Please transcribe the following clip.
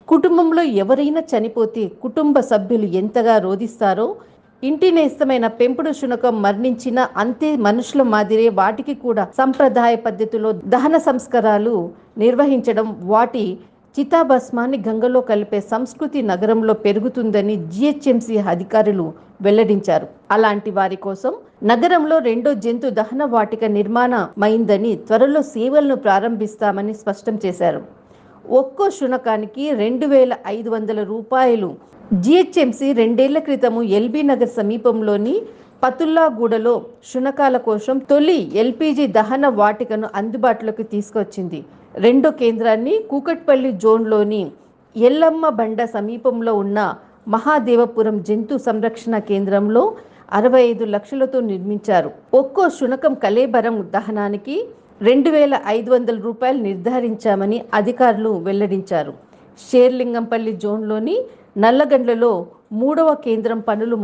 కుటుంబంలో ఎవరైనా చనిపోతే కుటుంబ సభ్యులు ఎంతగా రోదిస్తారో, ఇంటి నేస్తమైన పెంపుడు శునకం మరణించిన అంతే మనుషుల మాదిరే వాటికి కూడా సంప్రదాయ పద్ధతిలో దహన సంస్కారాలు నిర్వహించడం, వాటి చితాభస్మాన్ని గంగలో కలిపే సంస్కృతి నగరంలో పెరుగుతుందని జిహెచ్ఎంసి అధికారులు వెల్లడించారు. అలాంటి వారి కోసం నగరంలో రెండో జంతు దహన వాటిక నిర్మాణమైందని, త్వరలో సేవలను ప్రారంభిస్తామని స్పష్టం చేశారు. ఒక్కో శునకానికి 2,500 రూపాయలు. జిహెచ్ఎంసి 2 ఏళ్ల క్రితము ఎల్బీ నగర్ సమీపంలోని పతుల్లాగూడలో శునకాల కోసం తొలి ఎల్పీజీ దహన వాటికను అందుబాటులోకి తీసుకొచ్చింది. రెండో కేంద్రాన్ని కూకట్పల్లి జోన్లోని ఎల్లమ్మ బండ సమీపంలో ఉన్న మహాదేవపురం జంతు సంరక్షణ కేంద్రంలో 65 లక్షలతో నిర్మించారు. ఒక్కో శునకం కళేబరం దహనానికి 2,500 రూపాయలు నిర్ధారించామని అధికారులు వెల్లడించారు. షేర్లింగంపల్లి జోన్లోని నల్లగండ్లలో 3వ కేంద్రం పనులు